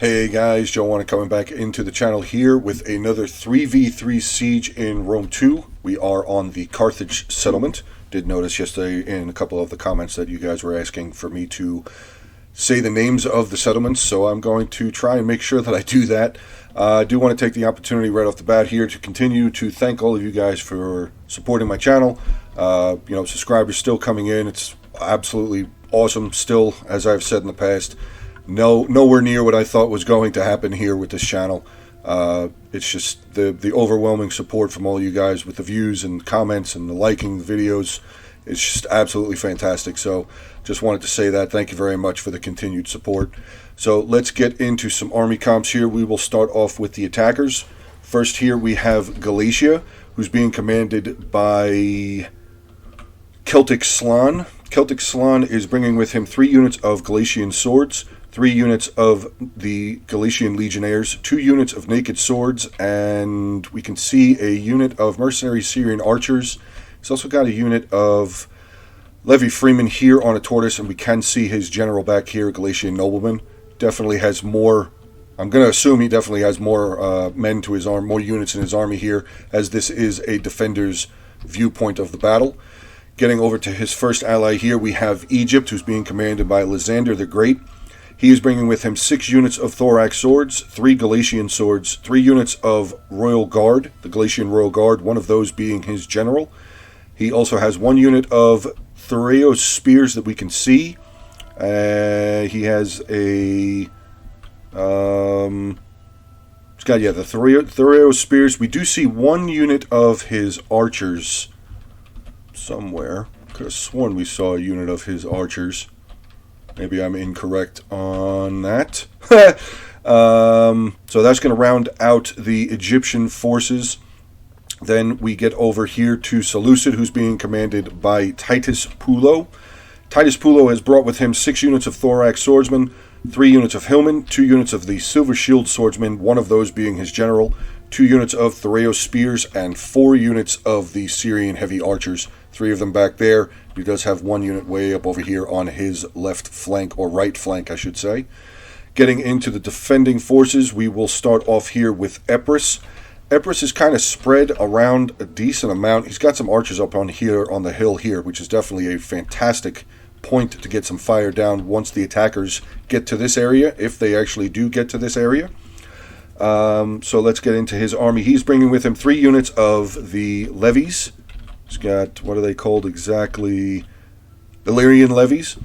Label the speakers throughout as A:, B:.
A: Hey guys, Joe Wanna coming back into the channel here with another 3v3 siege in Rome 2. We are on the Carthage settlement. Did notice yesterday in a couple of the comments that you guys were asking for me to say the names of the settlements, so I'm going to try and make sure that I do that. I do want to take the opportunity right off the bat here to continue to thank all of you guys for supporting my channel. Subscribers still coming in. It's absolutely awesome still, as I've said in the past. Nowhere near what I thought was going to happen here with this channel. It's just the overwhelming support from all you guys with the views and comments and the liking the videos. It's just absolutely fantastic. So just wanted to say that. Thank you very much for the continued support. So let's get into some army comps here. We will start off with the attackers. First here we have Galatia, who's being commanded by Celtic Slan. Celtic Slan is bringing with him 3 units of Galatian swords, 3 units of the Galatian legionnaires, 2 units of naked swords, and we can see a unit of mercenary Syrian archers. He's also got a unit of Levi Freeman here on a tortoise, and we can see his general back here, Galatian nobleman. Definitely has more, I'm going to assume he definitely has more men to his arm, more units in his army here, as this is a defender's viewpoint of the battle. Getting over to his first ally here, we have Egypt, who's being commanded by Lysander the Great. He is bringing with him 6 units of thorax swords, 3 Galatian swords, 3 units of Royal Guard, the Galatian Royal Guard, one of those being his general. He also has 1 unit of Thureos spears that we can see. He has a... he's got, the Thureos spears. We do see 1 unit of his archers somewhere. Could have sworn we saw a unit of his archers. Maybe I'm incorrect on that. So that's going to round out the Egyptian forces. Then we get over here to Seleucid, who's being commanded by Titus Pulo. Titus Pulo has brought with him 6 units of thorax swordsmen, 3 units of hillmen, 2 units of the silver shield swordsmen, one of those being his general, 2 units of Thureos spears, and 4 units of the Syrian heavy archers. 3 of them back there. He does have 1 unit way up over here on his left flank, or right flank, I should say. Getting into the defending forces, we will start off here with Epirus. Epirus is kind of spread around a decent amount. He's got some archers up on here on the hill here, which is definitely a fantastic point to get some fire down once the attackers get to this area, if they actually do get to this area. So let's get into his army. He's bringing with him 3 units of the levies. He's got, what are they called exactly? Illyrian levies.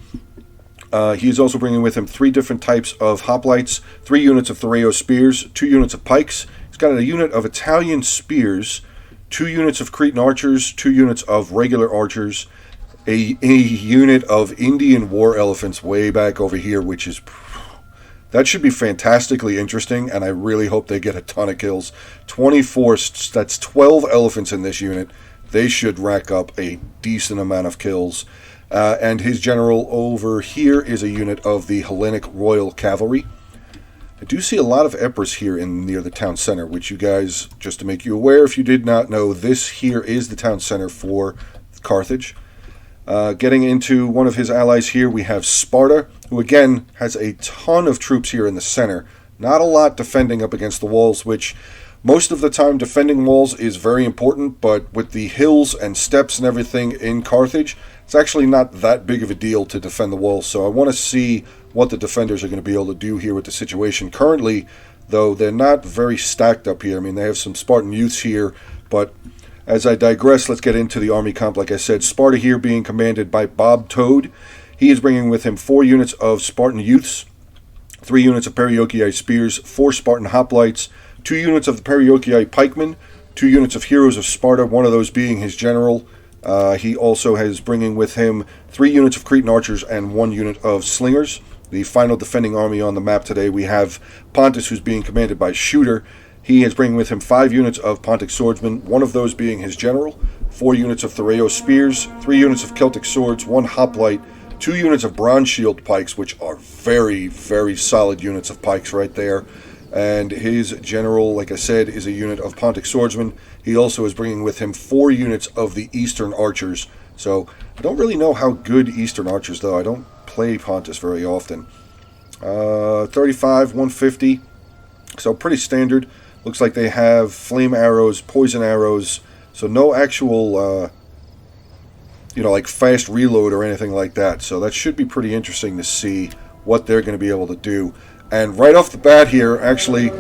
A: He is also bringing with him 3 different types of hoplites, 3 units of Thureos spears, 2 units of pikes. He's got a unit of Italian spears, 2 units of Cretan archers, 2 units of regular archers, a unit of Indian war elephants way back over here, which is... that should be fantastically interesting, and I really hope they get a ton of kills. 24, that's 12 elephants in this unit. They should rack up a decent amount of kills. And his general over here is a unit of the Hellenic Royal Cavalry. I do see a lot of Epirus here near the town center, which you guys, just to make you aware, if you did not know, this here is the town center for Carthage. Getting into one of his allies here, we have Sparta, who again has a ton of troops here in the center. Not a lot defending up against the walls, which... most of the time, defending walls is very important, but with the hills and steps and everything in Carthage, it's actually not that big of a deal to defend the walls. So I want to see what the defenders are going to be able to do here with the situation. Currently, though, they're not very stacked up here. I mean, they have some Spartan youths here, but as I digress, let's get into the army comp. Like I said, Sparta here being commanded by Bob Toad. He is bringing with him 4 units of Spartan youths, 3 units of Perioikii spears, 4 Spartan hoplites, 2 units of the Perioikii pikemen, 2 units of heroes of Sparta, one of those being his general. He also has bringing with him 3 units of Cretan archers and 1 unit of slingers. The final defending army on the map today, we have Pontus, who's being commanded by Shooter. He is bringing with him 5 units of Pontic swordsmen, one of those being his general, 4 units of Thureos spears, 3 units of Celtic swords, 1 hoplite, 2 units of bronze shield pikes, which are very, very solid units of pikes right there. And his general, like I said, is a unit of Pontic swordsmen. He also is bringing with him 4 units of the Eastern archers. So I don't really know how good Eastern archers, though. I don't play Pontus very often. 35, 150. So pretty standard. Looks like they have flame arrows, poison arrows. So no actual, like fast reload or anything like that. So that should be pretty interesting to see what they're going to be able to do. And right off the bat here, actually,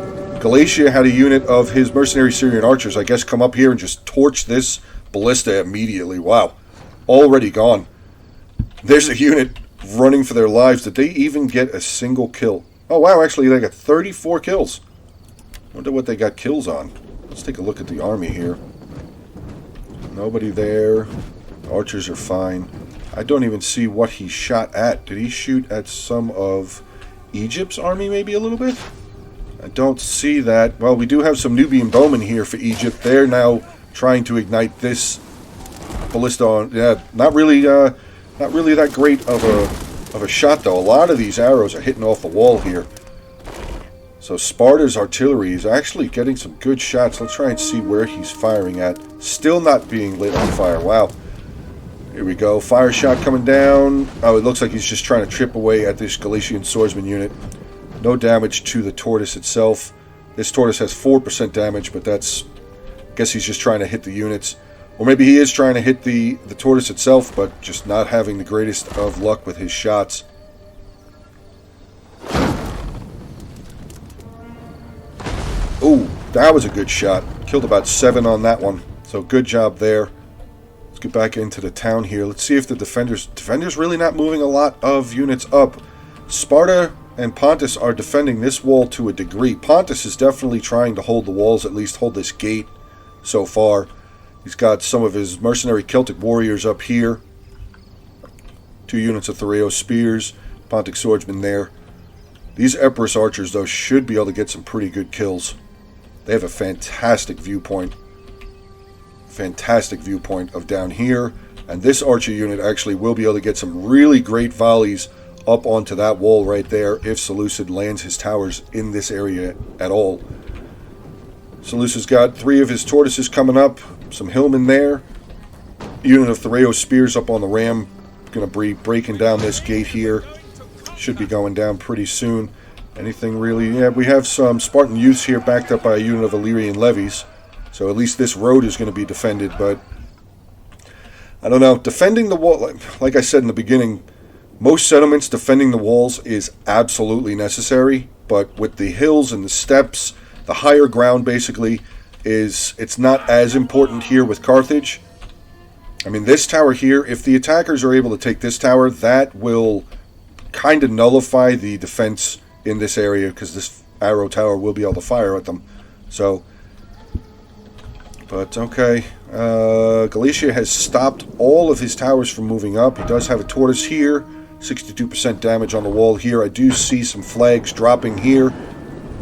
A: Galatia had a unit of his mercenary Syrian archers, I guess, come up here and just torch this ballista immediately. Wow. Already gone. There's a unit running for their lives. Did they even get a single kill? Oh, wow. Actually, they got 34 kills. Wonder what they got kills on. Let's take a look at the army here. Nobody there. Archers are fine. I don't even see what he shot at. Did he shoot at some of Egypt's army maybe a little bit? I don't see that. Well, we do have some Nubian bowmen here for Egypt. They're now trying to ignite this ballista on. Yeah, not really that great of a shot though. A lot of these arrows are hitting off the wall here. So Sparta's artillery is actually getting some good shots. Let's try and see where he's firing at. Still not being lit on fire. Wow. Here we go. Fire shot coming down. Oh, it looks like he's just trying to chip away at this Galatian swordsman unit. No damage to the tortoise itself. This tortoise has 4% damage, but that's... I guess he's just trying to hit the units. Or maybe he is trying to hit the tortoise itself, but just not having the greatest of luck with his shots. Ooh, that was a good shot. Killed about 7 on that one. So good job there. Let's get back into the town here. Let's see if the defenders really not moving a lot of units up. Sparta and Pontus are defending this wall to a degree. Pontus is definitely trying to hold the walls, at least hold this gate so far. He's got some of his mercenary Celtic warriors up here. 2 units of Theraeus spears. Pontic swordsmen there. These Epirus archers, though, should be able to get some pretty good kills. They have a fantastic viewpoint. Fantastic viewpoint of down here. And this archer unit actually will be able to get some really great volleys up onto that wall right there if Seleucid lands his towers in this area at all. Seleucid's got 3 of his tortoises coming up. Some hillmen there. A unit of Theraeus spears up on the ram. Going to be breaking down this gate here. Should be going down pretty soon. Anything really... Yeah, we have some Spartan youths here backed up by a unit of Illyrian levies. So at least this road is going to be defended, but... I don't know. Defending the wall... Like I said in the beginning, most settlements defending the walls is absolutely necessary. But with the hills and the steppes, the higher ground basically, it's not as important here with Carthage. I mean, this tower here, if the attackers are able to take this tower, that will kind of nullify the defense in this area, because this arrow tower will be able to fire at them. So, but okay. Galatia has stopped all of his towers from moving up. He does have a tortoise here. 62% damage on the wall here. I do see some flags dropping here.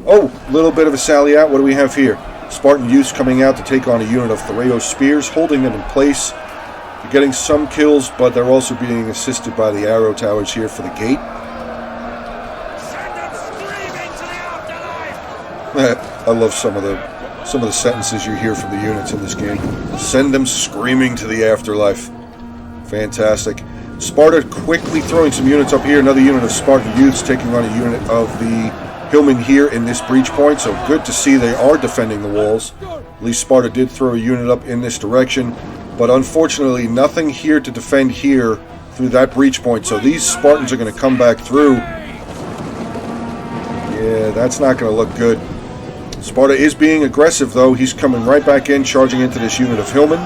A: Oh, a little bit of a sally out. What do we have here? Spartan youths coming out to take on a unit of Theraeus spears, holding them in place. They're getting some kills, but they're also being assisted by the arrow towers here for the gate.
B: Send them screaming to the afterlife!
A: I love some of the sentences you hear from the units in this game. Send them screaming to the afterlife. Fantastic. Sparta quickly throwing some units up here. Another unit of Spartan youths taking on a unit of the hillmen here in this breach point. So good to see they are defending the walls. At least Sparta did throw a unit up in this direction. But unfortunately, nothing here to defend here through that breach point. So these Spartans are going to come back through. Yeah, that's not going to look good. Sparta is being aggressive, though. He's coming right back in, charging into this unit of hillmen.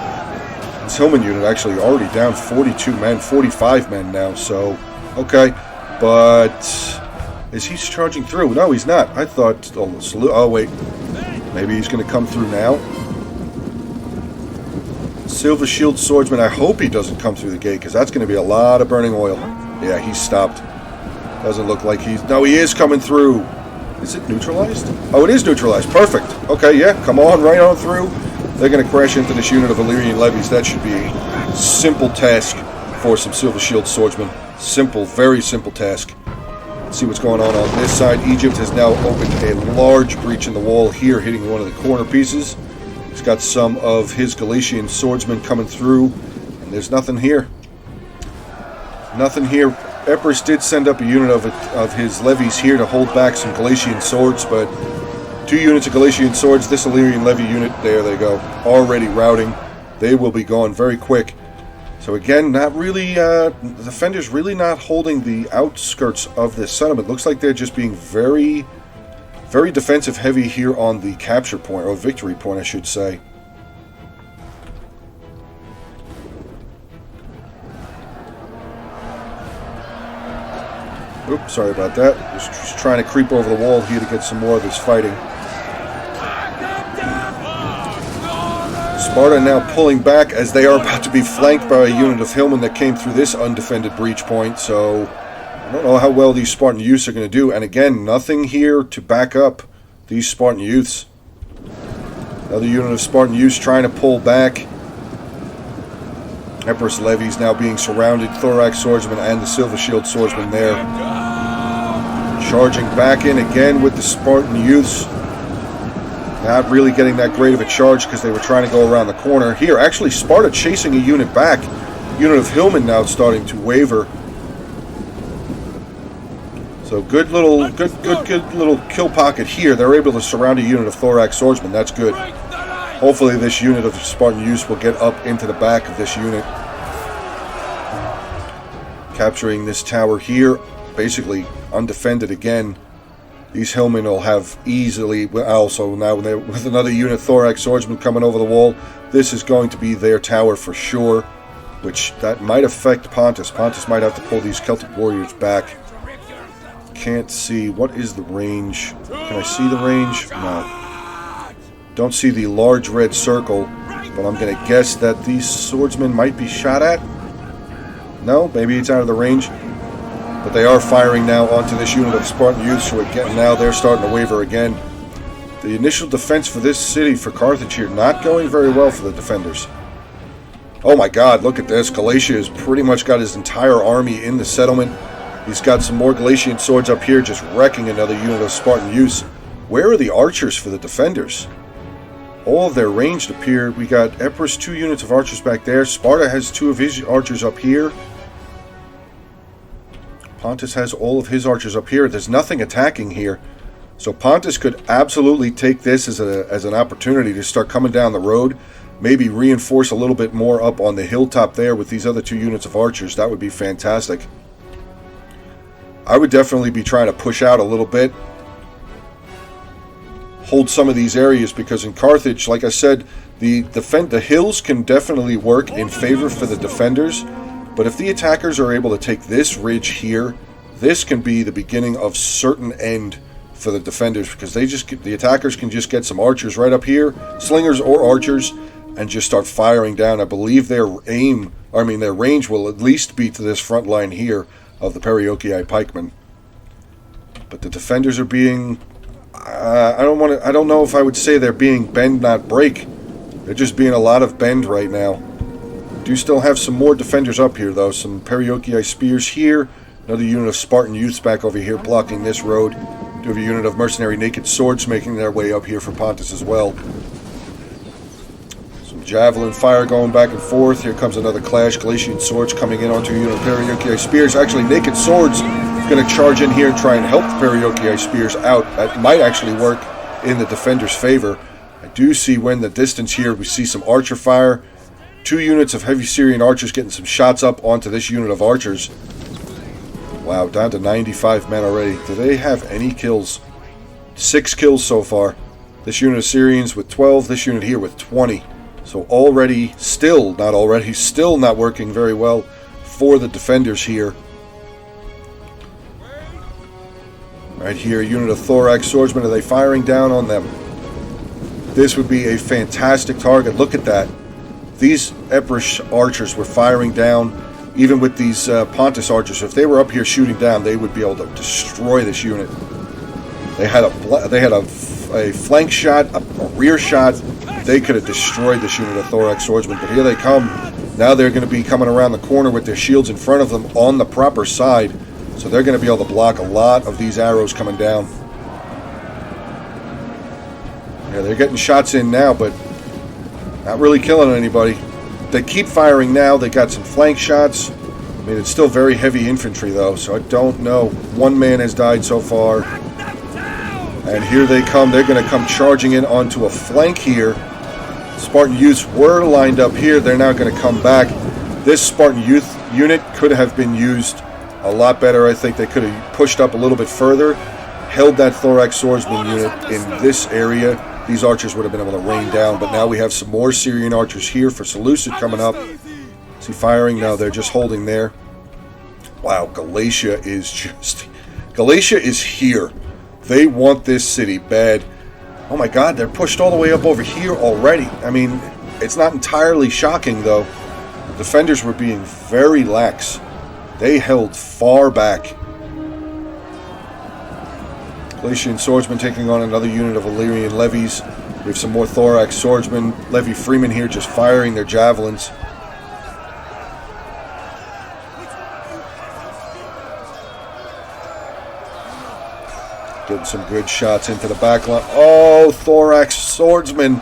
A: This hillman unit actually already down 42 men, 45 men now. So, okay. But is he charging through? No, he's not. I thought... Oh, wait. Maybe he's going to come through now. Silver Shield Swordsman, I hope he doesn't come through the gate, because that's going to be a lot of burning oil. Yeah, he's stopped. Doesn't look like he's... No, he is coming through. Is it neutralized? Oh, it is neutralized. Perfect. Okay, yeah, come on, right on through. They're going to crash into this unit of Illyrian levies. That should be a simple task for some Silver Shield Swordsmen. Simple, very simple task. Let's see what's going on this side. Egypt has now opened a large breach in the wall here, hitting one of the corner pieces. He's got some of his Galatian swordsmen coming through, and there's nothing here. Nothing here. Epirus did send up a unit of his levies here to hold back some Galatian swords, but 2 units of Galatian swords, this Illyrian levy unit, there they go, already routing. They will be gone very quick. So again, not really, the defenders really not holding the outskirts of this settlement. Looks like they're just being very, very defensive heavy here on the capture point, or victory point, I should say. Oops, sorry about that. Just trying to creep over the wall here to get some more of this fighting. Sparta now pulling back as they are about to be flanked by a unit of Hillmen that came through this undefended breach point. So I don't know how well these Spartan youths are going to do. And again, nothing here to back up these Spartan youths. Another unit of Spartan youths trying to pull back. Epirus levies now being surrounded. Thorax swordsman and the Silver Shield swordsman there. Charging back in again with the Spartan youths. Not really getting that great of a charge because they were trying to go around the corner. Here, actually, Sparta chasing a unit back. Unit of Hillmen now starting to waver. So good little kill pocket here. They're able to surround a unit of Thorax swordsmen. That's good. Hopefully this unit of Spartan youths will get up into the back of this unit. Capturing this tower here. Basically undefended again. These Hillmen will have easily, also now with another unit Thorax swordsman coming over the wall, this is going to be their tower for sure, which that might affect Pontus. Pontus might have to pull these Celtic warriors back. Can't see, what is the range? Can I see the range? No. Don't see the large red circle, but I'm going to guess that these swordsmen might be shot at. No, maybe it's out of the range. But they are firing now onto this unit of Spartan youths who again, now they're starting to waver again. The initial defense for this city, for Carthage here, not going very well for the defenders. Oh my god, look at this. Galatia has pretty much got his entire army in the settlement. He's got some more Galatian swords up here, just wrecking another unit of Spartan youths. Where are the archers for the defenders? All of their ranged appear. We got Epirus 2 units of archers back there. Sparta has 2 of his archers up here. Pontus has all of his archers up here. There's nothing attacking here. So Pontus could absolutely take this as an opportunity to start coming down the road. Maybe reinforce a little bit more up on the hilltop there with these other 2 units of archers. That would be fantastic. I would definitely be trying to push out a little bit. Hold some of these areas because in Carthage, like I said, the hills can definitely work in favor for the defenders. But if the attackers are able to take this ridge here, this can be the beginning of certain end for the defenders because the attackers can just get some archers right up here, slingers or archers, and just start firing down. I believe their range will at least be to this front line here of the Perioikii pikemen. But the defenders are being, I don't know if I would say they're being bend not break. They're just being a lot of bend right now. Do still have some more defenders up here though. Some Perioikii spears here. Another unit of Spartan youths back over here blocking this road. Do have a unit of mercenary naked swords making their way up here for Pontus as well. Some javelin fire going back and forth. Here comes another clash. Galatian swords coming in onto a unit of Perioikii spears. Actually, naked swords going to charge in here and try and help the Perioikii spears out. That might actually work in the defenders' favor. I do see when the distance here, we see some archer fire. 2 units of heavy Syrian archers getting some shots up onto this unit of archers. Wow, down to 95 men already. Do they have any kills? 6 kills so far. This unit of Syrians with 12, this unit here with 20. So still not working very well for the defenders here. Right here, a unit of Thorax swordsmen. Are they firing down on them? This would be a fantastic target. Look at that. These Epirus archers were firing down, even with these Pontus archers. If they were up here shooting down, they would be able to destroy this unit. They had a flank shot, a rear shot. They could have destroyed this unit of Thorax swordsmen. But here they come. Now they're going to be coming around the corner with their shields in front of them on the proper side. So they're going to be able to block a lot of these arrows coming down. Yeah, they're getting shots in now, but not really killing anybody. They keep firing now. They got some flank shots. I mean, it's still very heavy infantry, though, so I don't know. One man has died so far. And here they come. They're going to come charging in onto a flank here. Spartan youths were lined up here. They're now going to come back. This Spartan youth unit could have been used a lot better. I think they could have pushed up a little bit further, held that thorax swordsman unit in this area. These archers would have been able to rain down, but now we have some more Syrian archers here for Seleucid coming up. Is he firing? No, they're just holding there. Wow, Galatia is here. They want this city bad. Oh my god, they're pushed all the way up over here already. I mean, it's not entirely shocking, though. The defenders were being very lax. They held far back. Galatian swordsmen taking on another unit of Illyrian levies. We have some more thorax swordsmen. Levy freemen here just firing their javelins. Getting some good shots into the back line. Oh, thorax swordsmen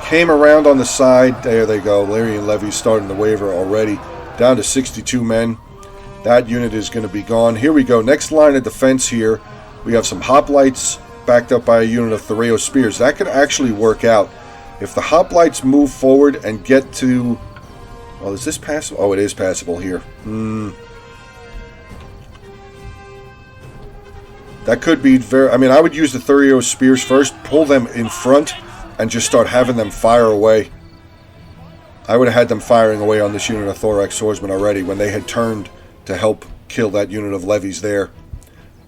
A: came around on the side. There they go. Illyrian levies starting to waver already. Down to 62 men. That unit is going to be gone. Here we go. Next line of defense here. We have some hoplites backed up by a unit of Thoreo spears. That could actually work out. If the hoplites move forward and get to... Oh, is this passable? Oh, it is passable here. That could be very... I mean, I would use the Thoreo spears first, pull them in front, and just start having them fire away. I would have had them firing away on this unit of thorax swordsmen already when they had turned to help kill that unit of levies there.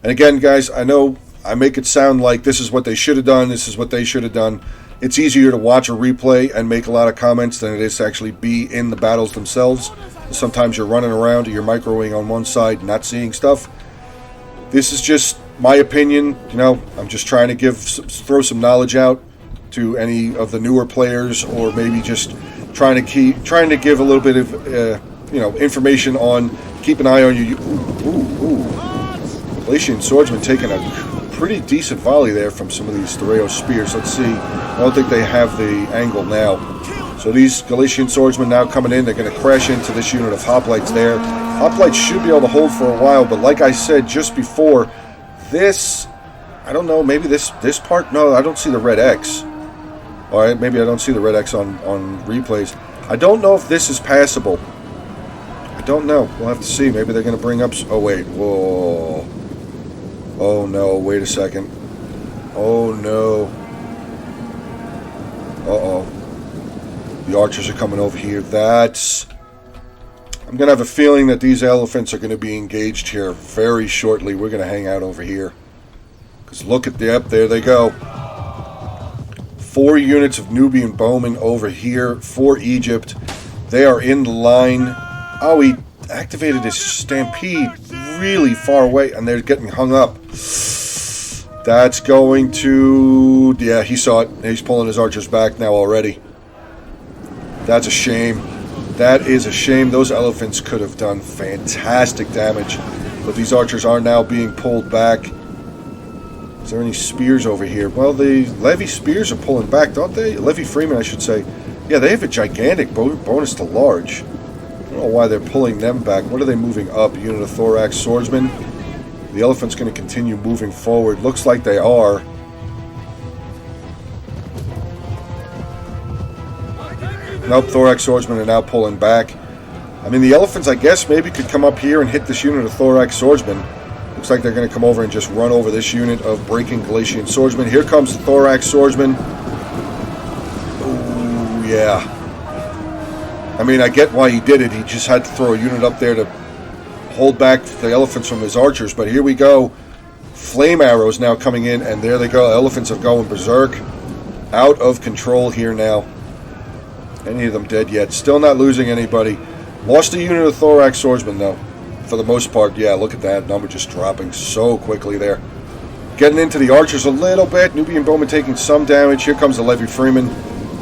A: And again, guys, I know I make it sound like this is what they should have done, this is what they should have done. It's easier to watch a replay and make a lot of comments than it is to actually be in the battles themselves. Sometimes you're running around or you're microwaving on one side, not seeing stuff. This is just my opinion. You know, I'm just trying to throw some knowledge out to any of the newer players, or maybe just trying to give a little bit of information on. Keep an eye on you. Galatian swordsman taking a pretty decent volley there from some of these Thoreo spears. Let's see. I don't think they have the angle now. So these Galatian swordsmen now coming in. They're going to crash into this unit of hoplites there. Hoplites should be able to hold for a while, but like I said just before, this, I don't know, maybe this part, no, I don't see the red X. All right, maybe I don't see the red X on replays. I don't know if this is passable. I don't know. We'll have to see. Maybe they're going to bring up... Oh, wait. Whoa. Oh, no. Wait a second. Oh, no. Uh-oh. The archers are coming over here. That's... I'm going to have a feeling that these elephants are going to be engaged here very shortly. We're going to hang out over here. Because look at... Yep, there they go. 4 units of Nubian bowmen over here for Egypt. They are in the line. Oh, he activated his stampede really far away, and they're getting hung up. That's going to... Yeah, he saw it. He's pulling his archers back now already. That's a shame. That is a shame. Those elephants could have done fantastic damage, but these archers are now being pulled back. Is there any spears over here? Well, the Levy spears are pulling back, don't they? Levy freemen, I should say. Yeah, they have a gigantic bonus to large. I don't know why they're pulling them back. What are they moving up? Unit of thorax swordsmen. The elephant's going to continue moving forward. Looks like they are. Nope, thorax swordsmen are now pulling back. I mean, the elephants, I guess, maybe could come up here and hit this unit of thorax swordsmen. Looks like they're going to come over and just run over this unit of breaking Galatian swordsmen. Here comes the thorax swordsman. Oh, yeah. I mean, I get why he did it. He just had to throw a unit up there to hold back the elephants from his archers. But here we go. Flame arrows now coming in, and there they go. Elephants are going berserk. Out of control here now. Any of them dead yet. Still not losing anybody. Lost a unit of thorax swordsmen, though. For the most part, yeah, look at that number just dropping so quickly there. Getting into the archers a little bit. Nubian bowmen taking some damage. Here comes the Levy freemen.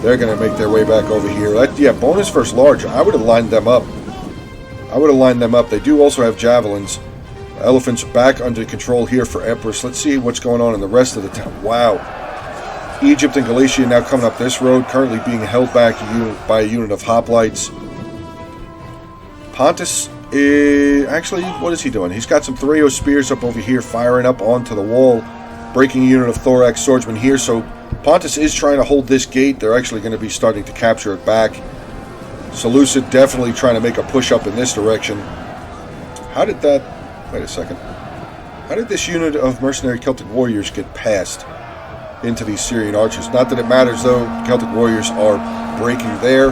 A: They're going to make their way back over here. Yeah, bonus versus large. I would have lined them up. They do also have javelins. Elephants back under control here for Epirus. Let's see what's going on in the rest of the town. Wow. Egypt and Galatia now coming up this road, currently being held back by a unit of hoplites. Pontus Actually, what is he doing? He's got some Thoreo spears up over here, firing up onto the wall, breaking a unit of thorax swordsmen here. So Pontus is trying to hold this gate. They're actually going to be starting to capture it back. Seleucid definitely trying to make a push up in this direction. How did that... Wait a second. How did this unit of mercenary Celtic warriors get past into these Syrian archers? Not that it matters, though. Celtic warriors are breaking there.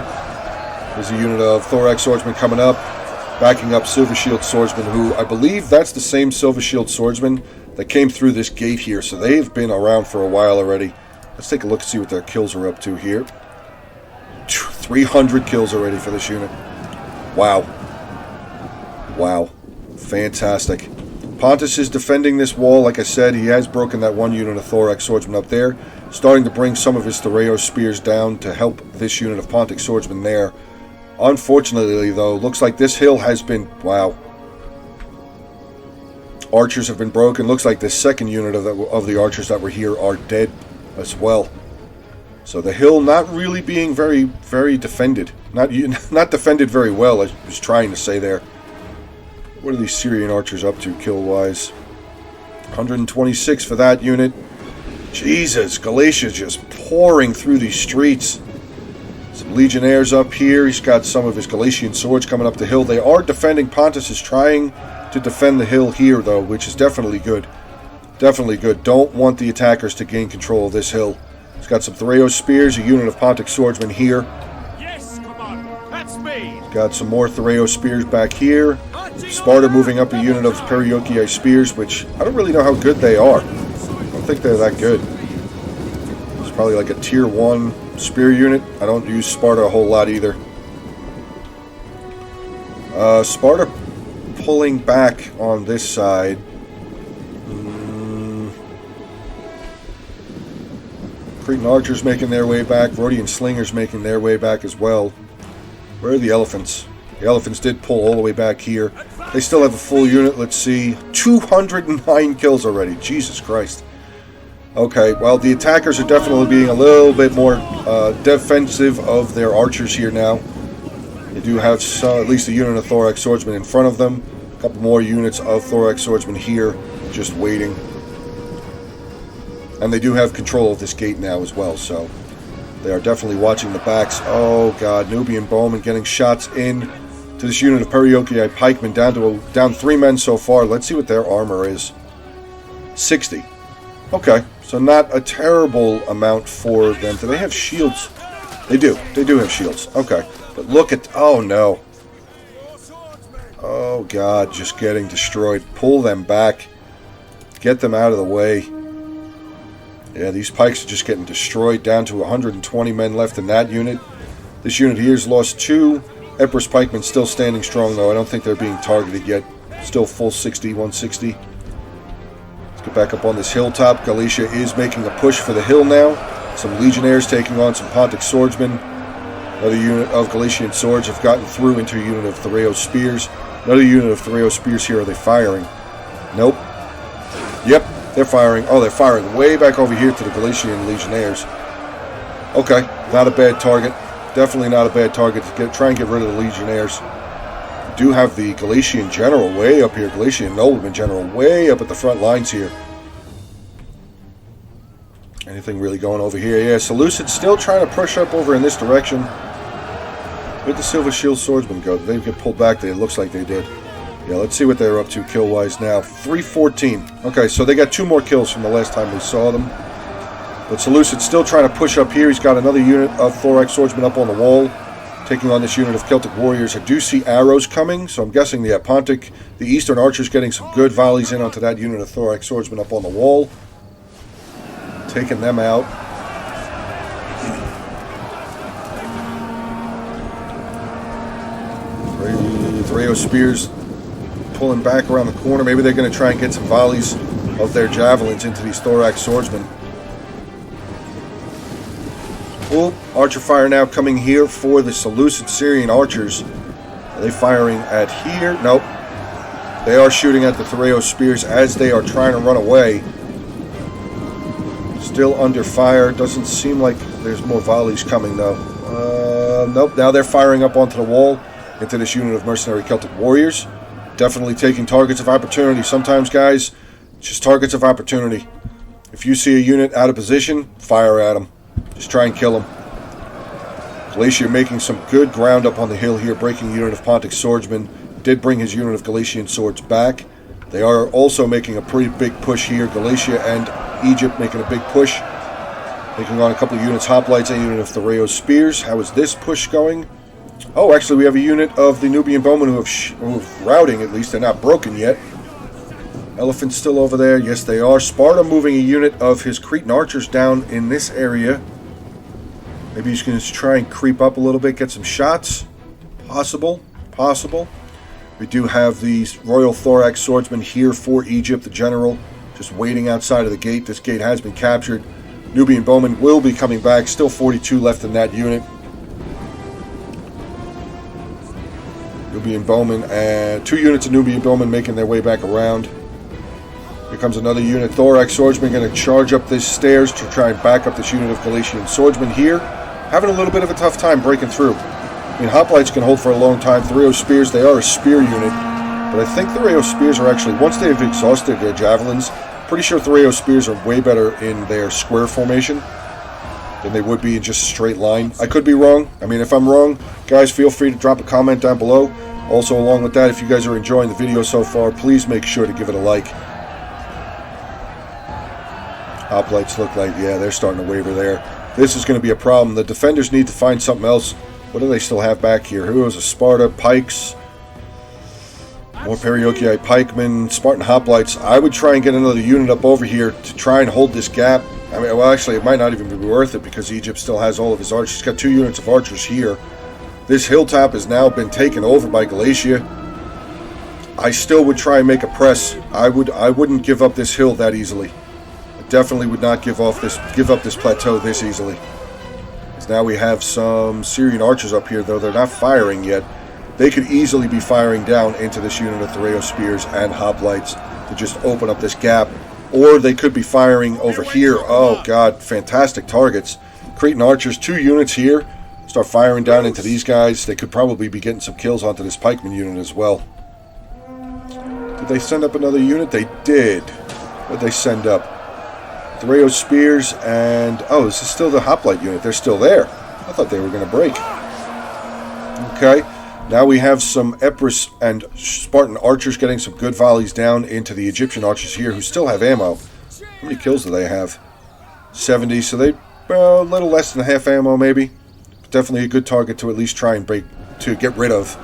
A: There's a unit of thorax swordsmen coming up, backing up Silver Shield swordsmen, who I believe that's the same Silver Shield swordsman that came through this gate here. So they've been around for a while already. Let's take a look and see what their kills are up to here. 300 kills already for this unit. Wow. Wow. Fantastic. Pontus is defending this wall. Like I said, he has broken that one unit of thorax swordsmen up there. Starting to bring some of his Thoreo spears down to help this unit of Pontic swordsmen there. Unfortunately, though, looks like this hill has been... Wow. Archers have been broken. Looks like the second unit of the archers that were here are dead as well. So the hill not really being very, very defended. Not defended very well, I was trying to say there. What are these Syrian archers up to, kill-wise? 126 for that unit. Jesus, Galatia just pouring through these streets. Some legionnaires up here. He's got some of his Galatian swords coming up the hill. They are defending. Pontus is trying to defend the hill here, though, which is definitely good. Definitely good. Don't want the attackers to gain control of this hill. He's got some Thoreo spears, a unit of Pontic swordsmen here.
B: Yes, come on, that's me.
A: Got some more Thoreo spears back here. Sparta moving up a unit of Perioikii spears, which I don't really know how good they are. I don't think they're that good. It's probably like a tier 1 spear unit. I don't use Sparta a whole lot either. Sparta pulling back on this side. Cretan archers making their way back. Rhodian slingers making their way back as well. Where are the elephants? The elephants did pull all the way back here. They still have a full unit. Let's see. 209 kills already. Jesus Christ. Okay, well, the attackers are definitely being a little bit more defensive of their archers here now. They do have at least a unit of thorax swordsmen in front of them. A couple more units of thorax swordsmen here, just waiting. And they do have control of this gate now as well, so they are definitely watching the backs. Oh god, Nubian bowmen getting shots in to this unit of Perioikii pikemen, down 3 men so far. Let's see what their armor is. 60. Okay, so not a terrible amount for them. Do they have shields? They do. They do have shields. Okay, but look at... Oh no. Oh god, just getting destroyed. Pull them back. Get them out of the way. Yeah, these pikes are just getting destroyed, down to 120 men left in that unit. This unit here has lost 2. Empress pikemen still standing strong, though. I don't think they're being targeted yet. Still full 60, 160. Let's get back up on this hilltop. Galatia is making a push for the hill now. Some legionnaires taking on some Pontic swordsmen. Another unit of Galatian swords have gotten through into a unit of Thoreo spears. Another unit of Thoreo spears here. Are they firing? Nope. Yep. They're firing. Oh, they're firing way back over here to the Galatian legionnaires. Okay, not a bad target. Definitely not a bad target to try and get rid of the legionnaires. We do have the Galatian general way up here. Galatian nobleman general way up at the front lines here. Anything really going over here? Yeah, Seleucid still trying to push up over in this direction. Where'd the Silver Shield swordsmen go? Did they get pulled back? It looks like they did. Yeah, let's see what they're up to kill-wise now. 314. Okay, so they got 2 more kills from the last time we saw them. But Seleucid's still trying to push up here. He's got another unit of thorax swordsmen up on the wall, taking on this unit of Celtic warriors. I do see arrows coming, so I'm guessing the Pontic, the Eastern archers, getting some good volleys in onto that unit of thorax swordsmen up on the wall. Taking them out. Thoreo spears pulling back around the corner. Maybe they're going to try and get some volleys of their javelins into these thorax swordsmen. Oh, archer fire now coming here for the Seleucid Syrian archers. Are they firing at here? Nope. They are shooting at the Thoreo spears as they are trying to run away. Still under fire. Doesn't seem like there's more volleys coming though. Nope, now they're firing up onto the wall. into this unit of mercenary Celtic warriors. Definitely taking targets of opportunity. Sometimes, guys, it's just targets of opportunity. If you see a unit out of position, fire at them. Just try and kill them. Galatia making some good ground up on the hill here, breaking unit of Pontic swordsmen. Did bring his unit of Galatian swords back. They are also making a pretty big push here. Galatia and Egypt making a big push. Taking on a couple of units, hoplites, and a unit of Thereo spears. How is this push going? Oh, actually, we have a unit of the Nubian bowmen who have routing, at least. They're not broken yet. Elephants still over there. Yes, they are. Sparta moving a unit of his Cretan archers down in this area. Maybe he's going to try and creep up a little bit, get some shots. Possible. We do have the Royal Thorax swordsman here for Egypt, the general, just waiting outside of the gate. This gate has been captured. Nubian bowmen will be coming back. Still 42 left in that unit. Nubian bowmen and 2 units of Nubian bowmen making their way back around. Here comes another unit. Thorax swordsman going to charge up these stairs to try and back up this unit of Galatian swordsmen here. Having a little bit of a tough time breaking through. I mean, hoplites can hold for a long time. Thereo spears, they are a spear unit. But I think Thereo spears are actually, once they've exhausted their javelins, pretty sure Thereo spears are way better in their square formation than they would be in just a straight line. I could be wrong. I mean, if I'm wrong, guys, feel free to drop a comment down below. Also, along with that, if you guys are enjoying the video so far, please make sure to give it a like. Hoplites look like, yeah, they're starting to waver there. This is going to be a problem. The defenders need to find something else. What do they still have back here? Who is a Sparta? Pikes. More Perioikii pikemen. Spartan hoplites. I would try and get another unit up over here to try and hold this gap. I mean, well, actually, it might not even be worth it because Egypt still has all of his archers. He's got 2 units of archers here. This hilltop has now been taken over by Galatia. I still would try and make a press. I wouldn't give up this hill that easily. Definitely would not give up this plateau this easily. So now we have some Syrian archers up here, though they're not firing yet. They could easily be firing down into this unit of Thereo spears and hoplites to just open up this gap. Or they could be firing over here. Oh god, fantastic targets. Cretan archers, 2 units here. Start firing down into these guys. They could probably be getting some kills onto this pikeman unit as well. Did they send up another unit? They did. What did they send up? Thereo spears and... oh, this is still the hoplite unit. They're still there. I thought they were going to break. Okay. Now we have some Epirus and Spartan archers getting some good volleys down into the Egyptian archers here who still have ammo. How many kills do they have? 70. So they... well, a little less than half ammo maybe. But definitely a good target to at least try and get rid of.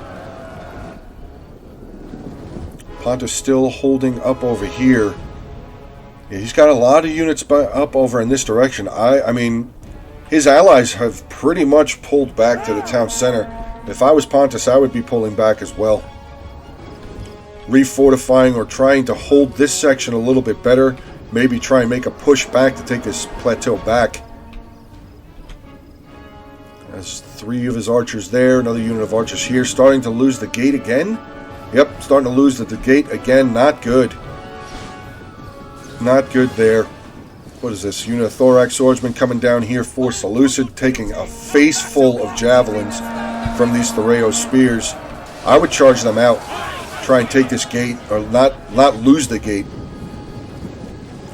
A: Pontus still holding up over here. Yeah, he's got a lot of units up over in this direction. I mean, his allies have pretty much pulled back to the town center. If I was Pontus, I would be pulling back as well. Refortifying or trying to hold this section a little bit better. Maybe try and make a push back to take this plateau back. There's 3 of his archers there. Another unit of archers here. Starting to lose the gate again. Yep, starting to lose the gate again. Not good. Not good there. What is this? Unit of Thorax swordsmen coming down here for Seleucid, taking a face full of javelins from these Thereo spears. I would charge them out. Try and take this gate, or not lose the gate.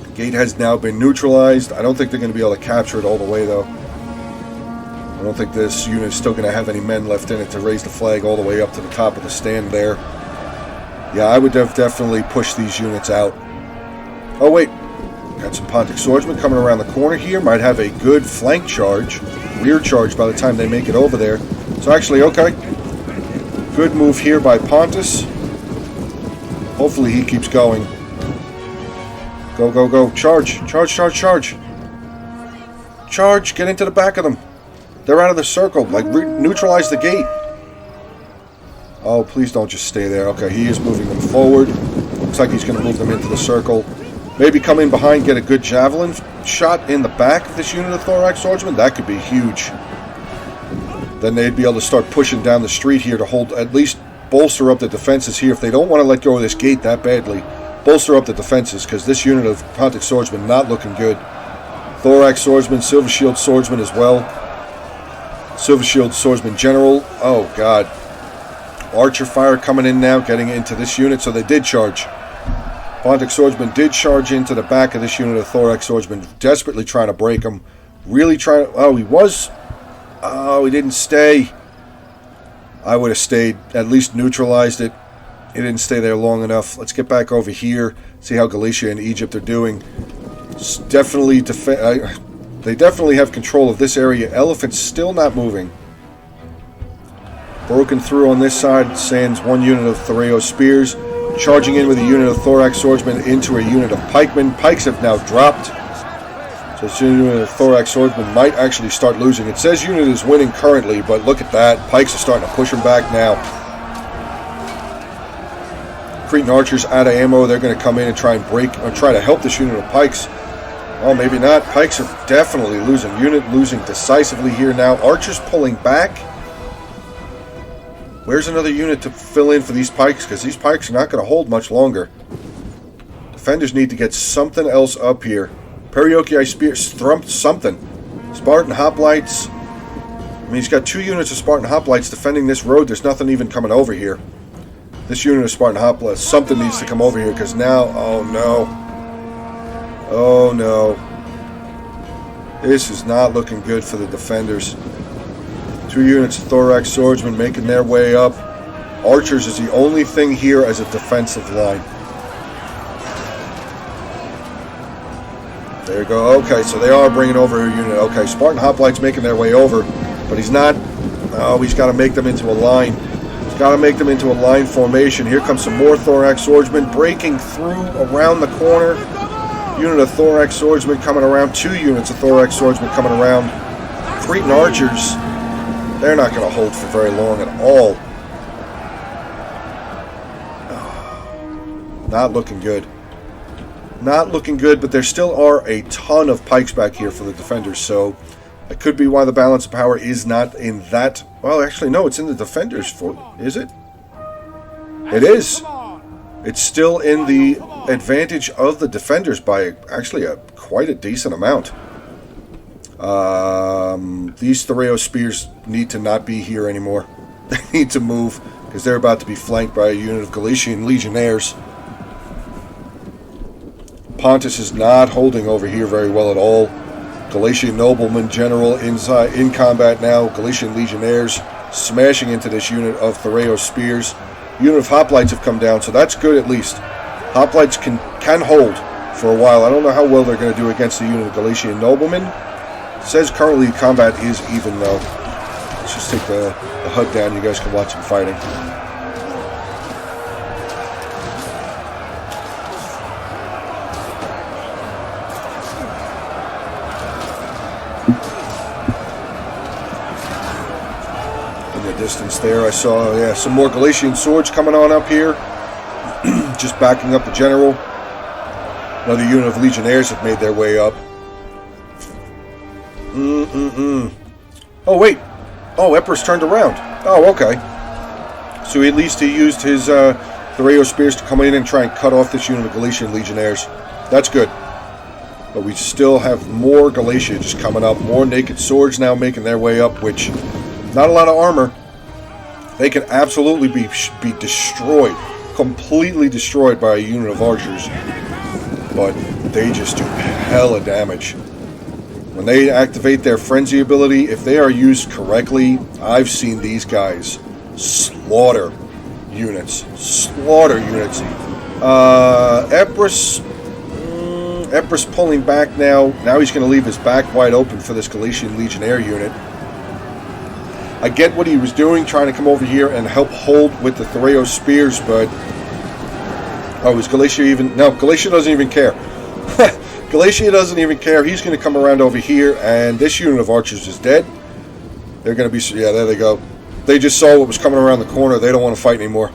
A: The gate has now been neutralized. I don't think they're going to be able to capture it all the way, though. I don't think this unit is still going to have any men left in it to raise the flag all the way up to the top of the stand there. Yeah, I would have definitely pushed these units out. Oh, wait. Got some Pontic swordsmen coming around the corner here. Might have a good flank charge. Rear charge by the time they make it over there. So actually, okay. Good move here by Pontus. Hopefully he keeps going. Go, go, go. Charge. Charge, charge, charge. Charge. Get into the back of them. They're out of the circle. Like, neutralize the gate. Oh, please don't just stay there. Okay, he is moving them forward. Looks like he's going to move them into the circle. Maybe come in behind, get a good javelin shot in the back of this unit of Thorax swordsmen. That could be huge. Then they'd be able to start pushing down the street here to hold, at least bolster up the defenses here. If they don't want to let go of this gate that badly, bolster up the defenses, because this unit of Pontic swordsmen not looking good. Thorax swordsman, Silver Shield swordsman as well. Silver Shield swordsman general. Oh, God. Archer fire coming in now, getting into this unit, so they did charge. Pontic Swordsman did charge into the back of this unit of Thorax Swordsman, desperately trying to break him. Really trying to... Oh, he was... Oh, he didn't stay. I would have stayed, at least neutralized it. He didn't stay there long enough. Let's get back over here, see how Galicia and Egypt are doing. It's definitely... They definitely have control of this area. Elephant's still not moving. Broken through on this side, sends one unit of Thoreo Spears. Charging in with a unit of Thorax Swordsmen into a unit of Pikemen. Pikes have now dropped. So this unit of Thorax Swordsmen might actually start losing. It says unit is winning currently, but look at that. Pikes are starting to push them back now. Cretan Archers out of ammo. They're going to come in and try and break, or try to help this unit of Pikes. Oh, maybe not. Pikes are definitely losing. Unit losing decisively here now. Archers pulling back. Where's another unit to fill in for these Pikes? Because these Pikes are not going to hold much longer. Defenders need to get something else up here. Perioki Spear, something. Spartan Hoplites. I mean, he's got 2 units of Spartan Hoplites defending this road. There's nothing even coming over here. This unit of Spartan Hoplites, something needs to come over here because now, oh no. Oh no. This is not looking good for the defenders. 2 units of Thorax Swordsmen making their way up. Archers is the only thing here as a defensive line. There you go. Okay, so they are bringing over a unit. Okay, Spartan Hoplites making their way over, but he's not... Oh, he's got to make them into a line. He's got to make them into a line formation. Here comes some more Thorax Swordsmen breaking through around the corner. Unit of Thorax Swordsmen coming around. 2 units of Thorax Swordsmen coming around. Cretan Archers... They're not going to hold for very long at all. Not looking good. Not looking good, but there still are a ton of Pikes back here for the defenders, so that could be why the balance of power is not in that... Well, actually, no, it's in the defenders' is it? It is. It's still in the advantage of the defenders by actually quite a decent amount. These Thoreo Spears need to not be here anymore. They need to move because they're about to be flanked by a unit of Galician Legionnaires. Pontus is not holding over here very well at all. Galician Nobleman General in combat now. Galician Legionnaires smashing into this unit of Thoreo Spears. Unit of Hoplites have come down, so that's good at least. Hoplites can hold for a while. I don't know how well they're going to do against the unit of Galician Noblemen. It says currently combat is even though. Let's just take the HUD down. You guys can watch them fighting. In the distance there, I saw some more Galician swords coming on up here. Just backing up the general. Another unit of Legionnaires have made their way up. Oh, wait. Oh, Empress turned around. Oh, okay. So at least he used his Thoreo Spears to come in and try and cut off this unit of Galician Legionnaires. That's good. But we still have more Galatia just coming up. More naked swords now making their way up, which, not a lot of armor. They can absolutely be destroyed. Completely destroyed by a unit of archers. But they just do hella damage. When they activate their frenzy ability, if they are used correctly, I've seen these guys slaughter units. Slaughter units. Empress pulling back now. Now he's going to leave his back wide open for this Galician Legionnaire unit. I get what he was doing, trying to come over here and help hold with the Thoreo Spears, but... Oh, is Galatia even... No, Galatia doesn't even care. Galatia doesn't even care. He's going to come around over here, and this unit of archers is dead. They're going to be... Yeah, there they go. They just saw what was coming around the corner. They don't want to fight anymore.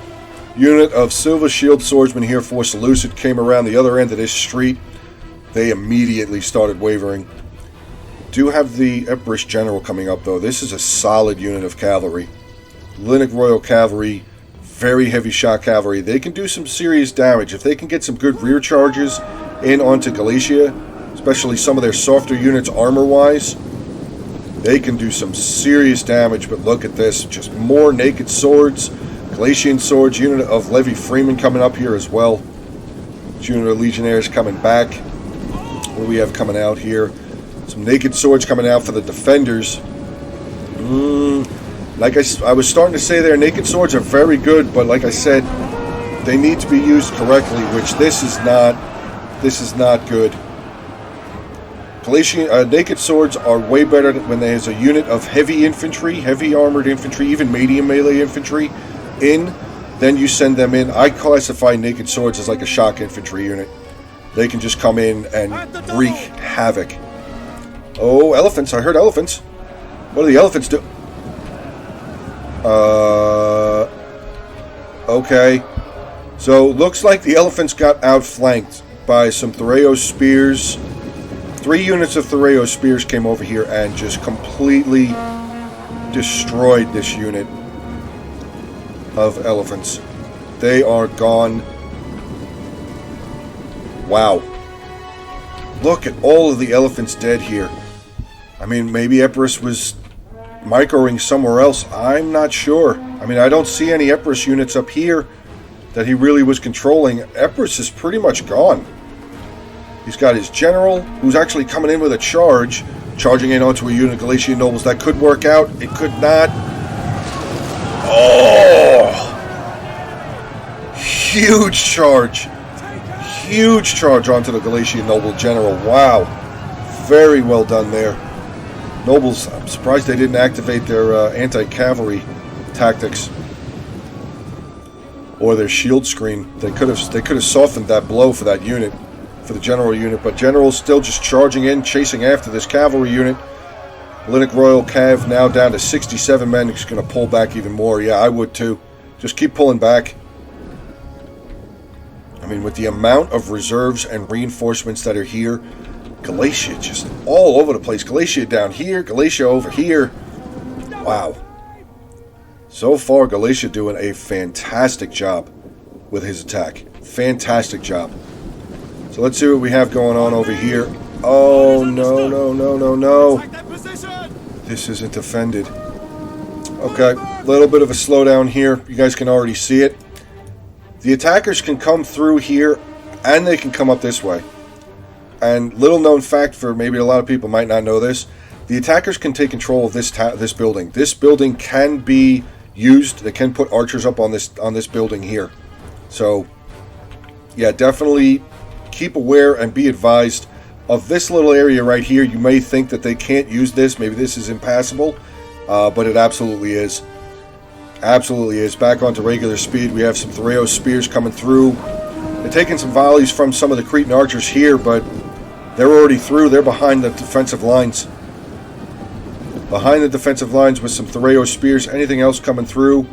A: Unit of Silver Shield Swordsmen here for Seleucid came around the other end of this street. They immediately started wavering. Do have the Empress General coming up, though. This is a solid unit of cavalry. Linux Royal Cavalry, very heavy shot cavalry. They can do some serious damage. If they can get some good rear charges in onto Galicia, especially some of their softer units armor-wise, they can do some serious damage. But look at this. Just more naked swords. Galatian swords, unit of Levy Freeman coming up here as well. Unit of Legionnaires coming back. What do we have coming out here? Some naked swords coming out for the defenders. Like I was starting to say there, naked swords are very good, but like I said, they need to be used correctly, which this is not. This is not good. Galatian naked swords are way better when there's a unit of heavy infantry, heavy armored infantry, even medium melee infantry in. Then you send them in. I classify naked swords as like a shock infantry unit. They can just come in and wreak havoc. Oh, elephants. I heard elephants. What do the elephants do? Okay. So, looks like the elephants got outflanked by some Thoreo spears. 3 units of Thoreo spears came over here and just completely destroyed this unit of elephants. They are gone. Wow. Look at all of the elephants dead here. I mean, maybe Epirus was microing somewhere else. I'm not sure. I mean, I don't see any Epirus units up here that he really was controlling. Epirus is pretty much gone. He's got his general, who's actually coming in with a charge, charging in onto a unit of Galatian nobles. That could work out. It could not. Oh! Huge charge. Huge charge onto the Galatian noble general. Wow. Very well done there. Nobles, I'm surprised they didn't activate their anti-cavalry tactics or their shield screen. They could have softened that blow for that unit, for the general unit, but general's still just charging in, chasing after this cavalry unit. Linux Royal Cav now down to 67 men. He's going to pull back even more. Yeah, I would too. Just keep pulling back. I mean, with the amount of reserves and reinforcements that are here, Galatia just all over the place. Galatia down here, Galatia over here. Wow. So far, Galatia doing a fantastic job with his attack. Fantastic job. So let's see what we have going on over here. Oh, no, no, no, no, no. This isn't defended. Okay, a little bit of a slowdown here. You guys can already see it. The attackers can come through here, and they can come up this way. And little known fact for maybe a lot of people might not know this, the attackers can take control of this building. This building can be used. They can put archers up on this building here. So, yeah, definitely keep aware and be advised of this little area right here. You may think that they can't use this. Maybe this is impassable, but it absolutely is. Absolutely is. Back onto regular speed. We have some Thoreo spears coming through. They're taking some volleys from some of the Cretan archers here, but they're already through. They're behind the defensive lines. Behind the defensive lines with some Thoreo spears. Anything else coming through?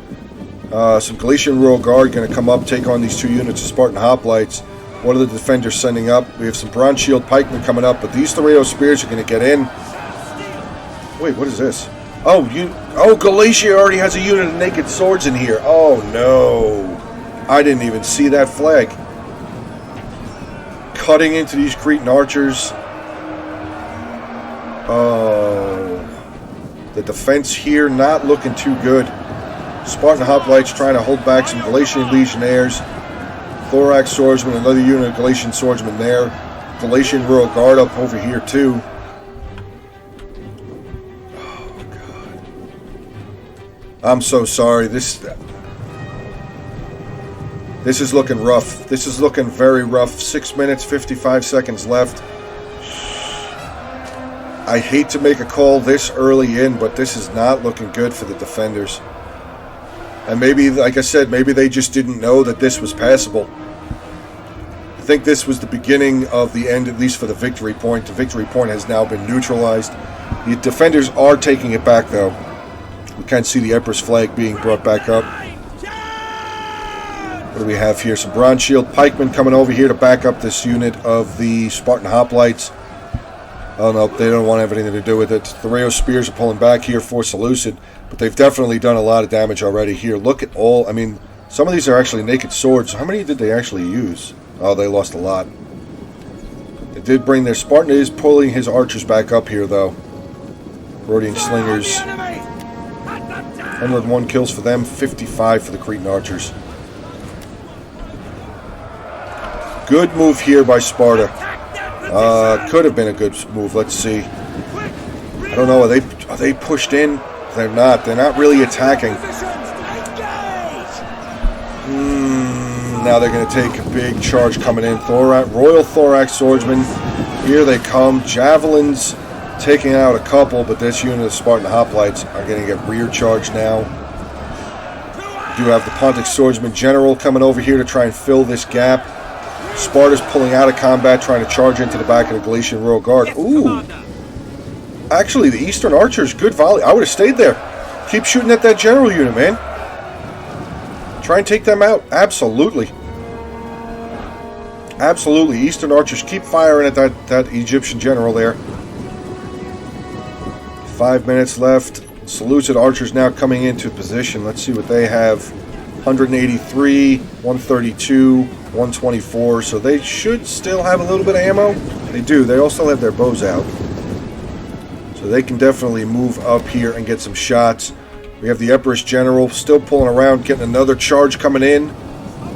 A: Some Galatian Royal Guard going to come up, take on these 2 units of Spartan Hoplites. What are the defenders sending up? We have some Bronze Shield Pikemen coming up, but these Thoreo spears are going to get in. Wait, what is this? Oh, Galatia already has a unit of naked swords in here. Oh, no. I didn't even see that flag. Cutting into these Cretan archers. Oh. The defense here not looking too good. Spartan Hoplites trying to hold back some Galatian Legionnaires. Thorax Swordsman, another unit of Galatian Swordsmen there. Galatian Royal Guard up over here too. Oh, God. I'm so sorry. This is looking rough. This is looking very rough. 6 minutes, 55 seconds left. I hate to make a call this early in, but this is not looking good for the defenders. And maybe, like I said, maybe they just didn't know that this was passable. I think this was the beginning of the end, at least for the victory point. The victory point has now been neutralized. The defenders are taking it back, though. We can see the Emperor's flag being brought back up. What do we have here? Some Bronze Shield Pikemen coming over here to back up this unit of the Spartan Hoplites. Oh, no, they don't want to have anything to do with it. The Thoreo Spears are pulling back here for Seleucid, but they've definitely done a lot of damage already here. Look at all, I mean, some of these are actually naked swords. How many did they actually use? Oh, they lost a lot. They did bring their Spartan is pulling his archers back up here, though. Rhodian Slingers. 101 kills for them, 55 for the Cretan archers. Good move here by Sparta. Could have been a good move. Let's see. I don't know. Are they pushed in? They're not. They're not really attacking. Now they're going to take a big charge coming in. Royal Thorax Swordsmen. Here they come. Javelins taking out a couple, but this unit of Spartan Hoplites are going to get rear charged now. We do have the Pontic Swordsman General coming over here to try and fill this gap. Sparta's pulling out of combat, trying to charge into the back of the Galatian Royal Guard. Ooh. Actually, the Eastern Archers, good volley. I would have stayed there. Keep shooting at that general unit, man. Try and take them out. Absolutely. Absolutely. Eastern Archers, keep firing at that Egyptian general there. 5 minutes left. Seleucid Archers now coming into position. Let's see what they have. 183, 132, 124. So they should still have a little bit of ammo. They do. They also have their bows out. So they can definitely move up here and get some shots. We have the Epirus General still pulling around, getting another charge coming in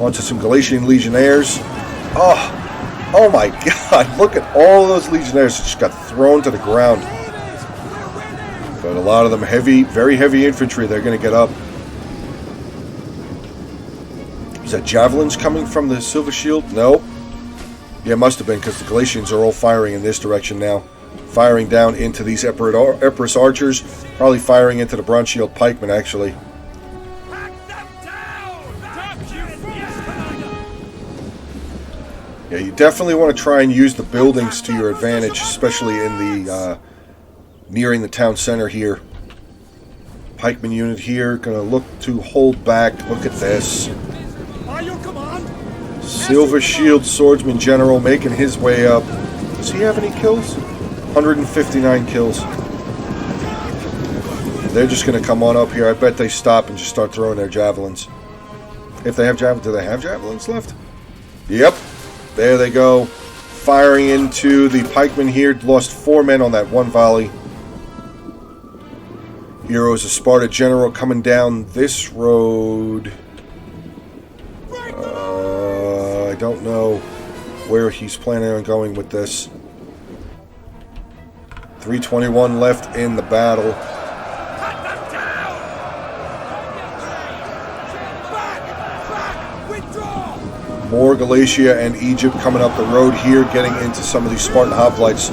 A: onto some Galatian Legionnaires. Oh my God, look at all those Legionnaires that just got thrown to the ground. But a lot of them heavy, very heavy infantry, they're going to get up. Is that javelins coming from the Silver Shield? No. Yeah, it must have been, because the Galatians are all firing in this direction now. Firing down into these Epirus Archers. Probably firing into the Bronze Shield Pikemen, actually. Yeah, you definitely want to try and use the buildings to your advantage, especially in the nearing the town center here. Pikeman unit here, going to look to hold back. Look at this. Silver Shield Swordsman General making his way up. Does he have any kills? 159 kills. They're just going to come on up here. I bet they stop and just start throwing their javelins. If they have javelins, do they have javelins left? Yep. There they go. Firing into the pikemen here. Lost 4 men on that one volley. Heroes of Sparta General coming down this road. I don't know where he's planning on going with this. 321 left in the battle. More Galatia and Egypt coming up the road here, getting into some of these Spartan Hoplites.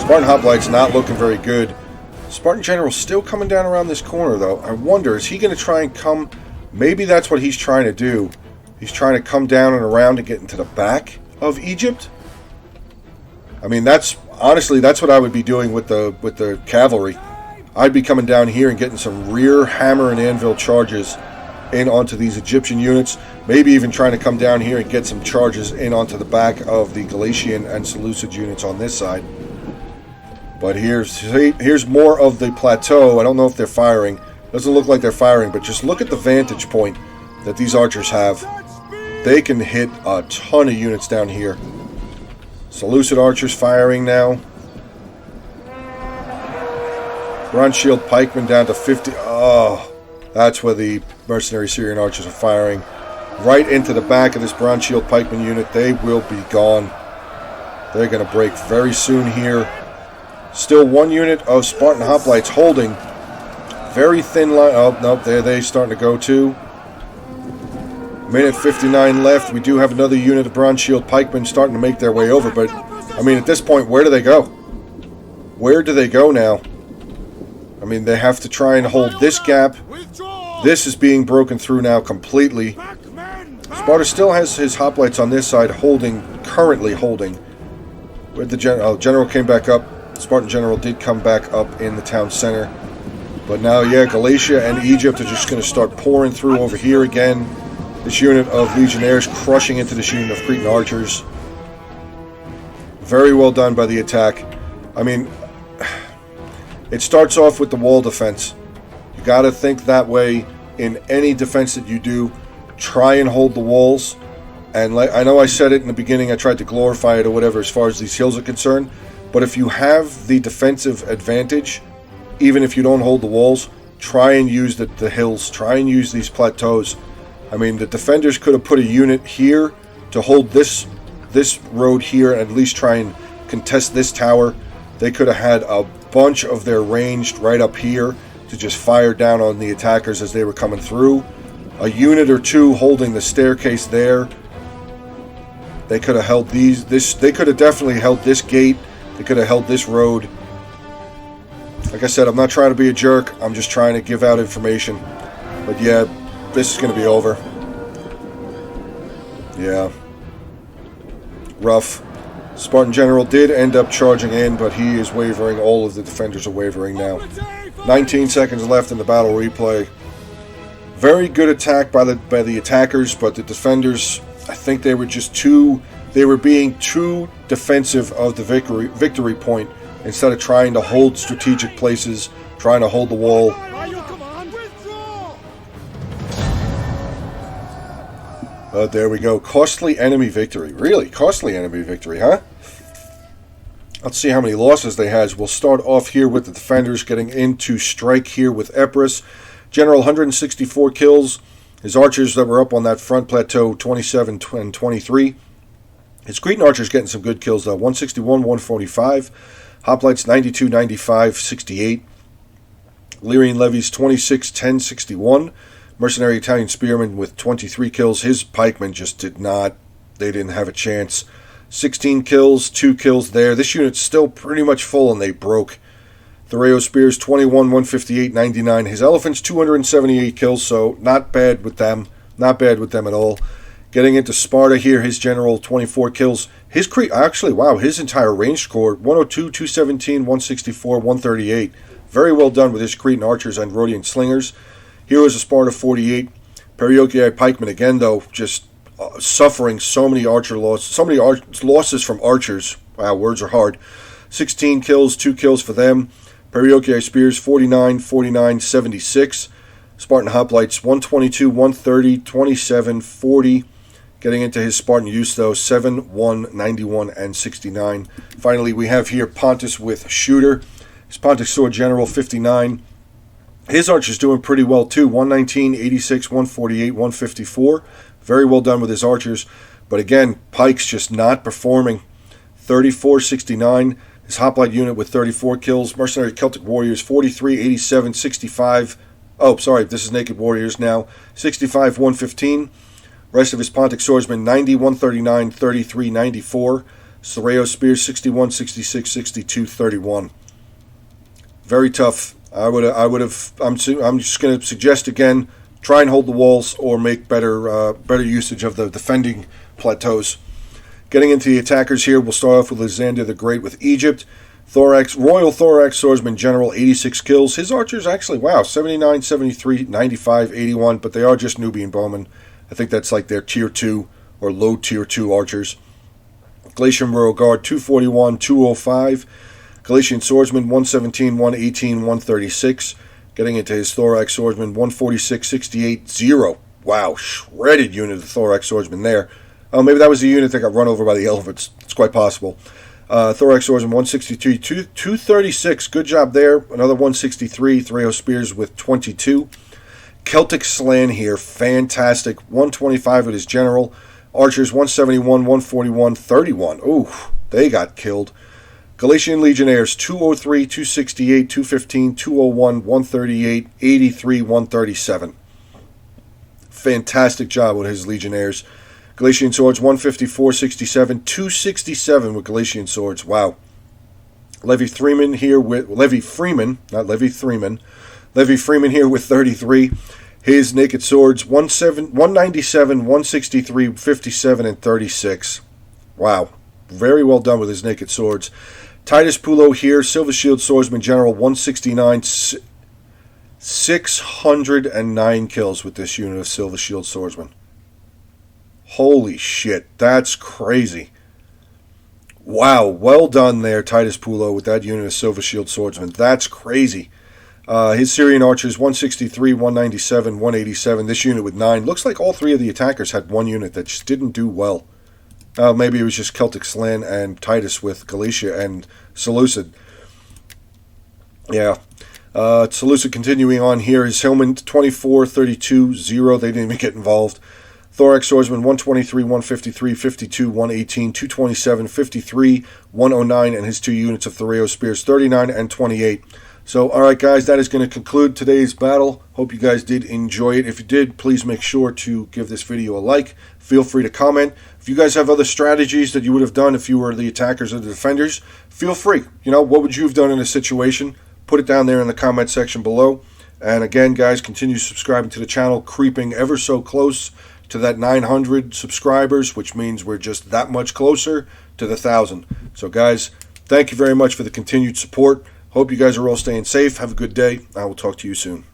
A: Spartan Hoplites not looking very good. Spartan General still coming down around this corner, though. I wonder, is he going to try and come... Maybe that's what he's trying to do. He's trying to come down and around and get into the back of Egypt. I mean, honestly, that's what I would be doing with the cavalry. I'd be coming down here and getting some rear hammer and anvil charges in onto these Egyptian units. Maybe even trying to come down here and get some charges in onto the back of the Galatian and Seleucid units on this side. But here's more of the plateau. I don't know if they're firing. Doesn't look like they're firing, but just look at the vantage point that these archers have. They can hit a ton of units down here. Seleucid archers firing now. Bronze Shield pikemen down to 50. Oh, that's where the mercenary Syrian archers are firing. Right into the back of this Bronze Shield pikeman unit. They will be gone. They're going to break very soon here. Still one unit of Spartan Hoplites holding. Very thin line. Oh, nope, there they starting to go too. Minute 59 left. We do have another unit of Bronze Shield pikemen starting to make their way over. But, I mean, at this point, where do they go? Where do they go now? I mean, they have to try and hold this gap. This is being broken through now completely. Sparta still has his hoplites on this side currently holding. Where'd the general came back up. Spartan General did come back up in the town center. But now, yeah, Galatia and Egypt are just going to start pouring through over here again. This unit of Legionnaires crushing into this unit of Cretan archers. Very well done by the attack. I mean, it starts off with the wall defense. You got to think that way in any defense that you do. Try and hold the walls. And like I know I said it in the beginning, I tried to glorify it or whatever as far as these hills are concerned. But if you have the defensive advantage, even if you don't hold the walls, try and use the hills, try and use these plateaus. I mean, the defenders could have put a unit here to hold this road here, and at least try and contest this tower. They could have had a bunch of their ranged right up here to just fire down on the attackers as they were coming through. A unit or two holding the staircase there. They could have held they could have definitely held this gate. They could have held this road. Like I said, I'm not trying to be a jerk. I'm just trying to give out information. But yeah, this is going to be over. Yeah. Rough. Spartan General did end up charging in, but he is wavering. All of the defenders are wavering now. 19 seconds left in the battle replay. Very good attack by the attackers, but the defenders, I think they were being too defensive of the victory point instead of trying to hold strategic places, trying to hold the wall. There we go. Costly enemy victory. Really? Costly enemy victory, huh? Let's see how many losses they had. We'll start off here with the defenders getting into strike here with Epirus. General, 164 kills. His archers that were up on that front plateau, 27 and 23. His Cretan archers getting some good kills, though. 161, 145. Hoplites, 92, 95, 68. Illyrian levies, 26, 10, 61. Mercenary Italian spearmen with 23 kills. His pikemen just did not. They didn't have a chance. 16 kills, 2 kills there. This unit's still pretty much full, and they broke. Thoreo spears, 21, 158, 99. His elephants, 278 kills, so not bad with them. Not bad with them at all. Getting into Sparta here, his general, 24 kills. His actually, wow, his entire range corps, 102, 217, 164, 138. Very well done with his Cretan archers and Rhodian slingers. Heroes of Sparta, 48. Perioeci pikemen, again, though, just suffering so many archer losses. So many losses from archers. Wow, words are hard. 16 kills, 2 kills for them. Perioeci spears, 49, 49, 76. Spartan hoplites, 122, 130, 27, 40. Getting into his Spartan use, though, 7, 1, 91, and 69. Finally, we have here Pontus with Shooter. His Pontic Sword General, 59. His archers doing pretty well, too. 119, 86, 148, 154. Very well done with his archers. But again, pikes just not performing. 34, 69. His hoplite unit with 34 kills. Mercenary Celtic Warriors, 43, 87, 65. Oh, sorry, this is Naked Warriors now. 65, 115. Rest of his Pontic Swordsmen, 90, 139, 33, 94. Soreo Spears, 61, 66, 62, 31. Very tough. I'm just going to suggest again, try and hold the walls or make better usage of the defending plateaus. Getting into the attackers here, we'll start off with Lysander the Great with Egypt. Royal Thorax Swordsman General, 86 kills. His archers actually, wow, 79, 73, 95, 81, but they are just Nubian bowmen. I think that's like their tier 2 or low tier 2 archers. Galatian Royal Guard, 241, 205. Galatian Swordsman, 117, 118, 136. Getting into his Thorax Swordsman, 146, 68, 0. Wow, shredded unit of Thorax Swordsman there. Oh, maybe that was the unit that got run over by the elephants. It's quite possible. Thorax Swordsman, 163, 236. Good job there. Another 163. Thoreo Spears with 22. Celtic Slan here. Fantastic. 125 with his general. Archers, 171, 141, 31. Ooh, they got killed. Galatian Legionnaires, 203, 268, 215, 201, 138, 83, 137. Fantastic job with his Legionnaires. Galatian Swords, 154, 67, 267 with Galatian Swords. Wow. Levi Freeman here with... Levi Freeman here with 33. His Naked Swords, 197, 163, 57, and 36. Wow. Very well done with his Naked Swords. Titus Pulo here, Silver Shield Swordsman General, 169, 609 kills with this unit of Silver Shield Swordsman. Holy shit, that's crazy. Wow, well done there, Titus Pulo, with that unit of Silver Shield Swordsman. That's crazy. His Syrian Archers, 163, 197, 187. This unit with 9. Looks like all three of the attackers had one unit that just didn't do well. Maybe it was just Celtic Slan and Titus with Galatia and Seleucid. Yeah. Seleucid continuing on here is Hillman 24, 32, 0. They didn't even get involved. Thorax Swordsman 123, 153, 52, 118, 227, 53, 109, and his 2 units of Thoreo Spears 39 and 28. So, alright guys, that is going to conclude today's battle. Hope you guys did enjoy it. If you did, please make sure to give this video a like. Feel free to comment. If you guys have other strategies that you would have done if you were the attackers or the defenders, feel free. What would you have done in a situation? Put it down there in the comment section below. And again, guys, continue subscribing to the channel, creeping ever so close to that 900 subscribers, which means we're just that much closer to the 1,000. So guys, thank you very much for the continued support. Hope you guys are all staying safe. Have a good day. I will talk to you soon.